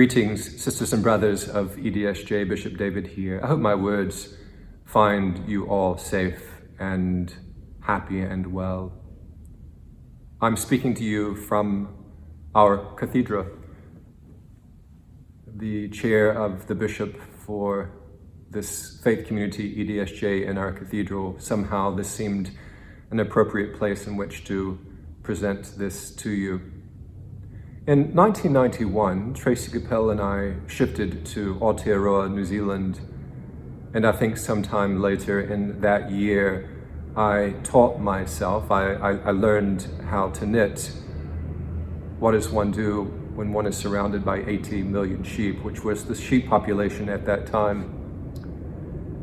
Greetings, sisters and brothers of EDSJ, Bishop David here. I hope my words find you all safe and happy and well. I'm speaking to you from our cathedral, the chair of the bishop for this faith community, EDSJ, in our cathedral. Somehow this seemed an appropriate place in which to present this to you. In 1991, Tracy Capel and I shifted to Aotearoa, New Zealand, and I think sometime later in that year, I taught myself, I learned how to knit. What does one do when one is surrounded by 80 million sheep, which was the sheep population at that time?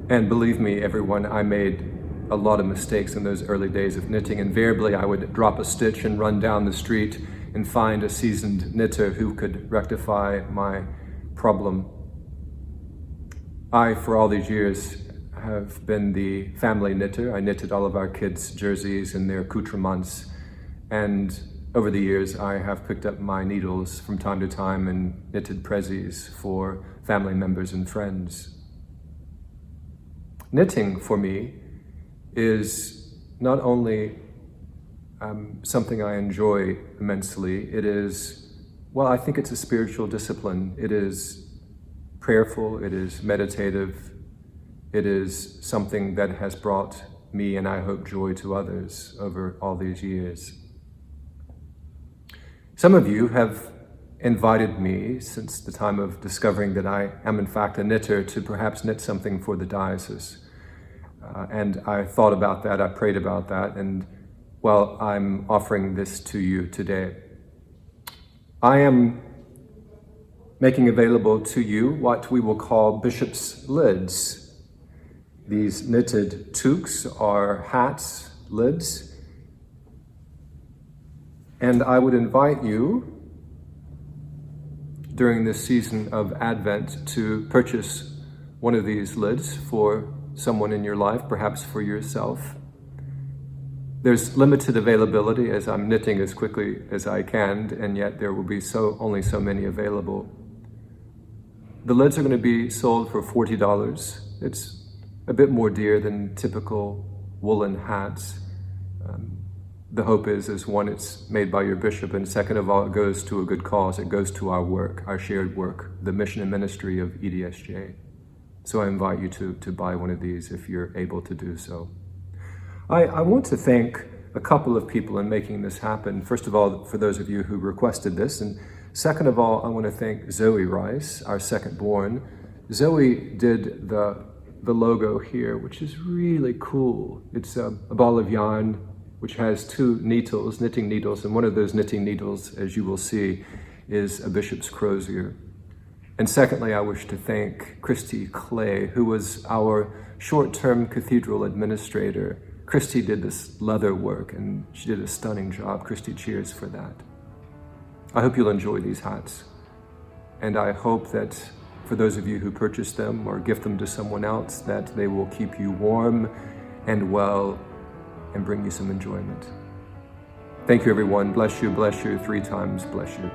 And believe me, everyone, I made a lot of mistakes in those early days of knitting. Invariably, I would drop a stitch and run down the street and find a seasoned knitter who could rectify my problem. I, for all these years, have been the family knitter. I knitted all of our kids' jerseys and their accoutrements. And over the years, I have picked up my needles from time to time and knitted prezzies for family members and friends. Knitting, for me, is not only something I enjoy immensely. It is, well, I think it's a spiritual discipline. It is prayerful, it is meditative, it is something that has brought me, and I hope, joy to others over all these years. Some of you have invited me, since the time of discovering that I am in fact a knitter, to perhaps knit something for the diocese. And I thought about that, I prayed about that, and well, I'm offering this to you today. I am making available to you what we will call bishop's lids. These knitted toques are hats, lids, and I would invite you during this season of Advent to purchase one of these lids for someone in your life, perhaps for yourself. There's limited availability as I'm knitting as quickly as I can, and yet there will be only so many available. The lids are going to be sold for $40. It's a bit more dear than typical woolen hats. The hope is one, it's made by your bishop, and second of all, it goes to a good cause. It goes to our work, our shared work, the mission and ministry of EDSJ. So I invite you to buy one of these if you're able to do so. I want to thank a couple of people in making this happen. First of all, for those of you who requested this, and second of all, I want to thank Zoe Rice, our second born. Zoe did the logo here, which is really cool. It's a ball of yarn which has two needles, knitting needles, and one of those knitting needles, as you will see, is a bishop's crozier. And secondly, I wish to thank Christy Clay, who was our short-term cathedral administrator. Christy did this leather work, and she did a stunning job. Christy, cheers for that. I hope you'll enjoy these hats. And I hope that for those of you who purchase them or gift them to someone else, that they will keep you warm and well and bring you some enjoyment. Thank you, everyone. Bless you, 3 times, bless you.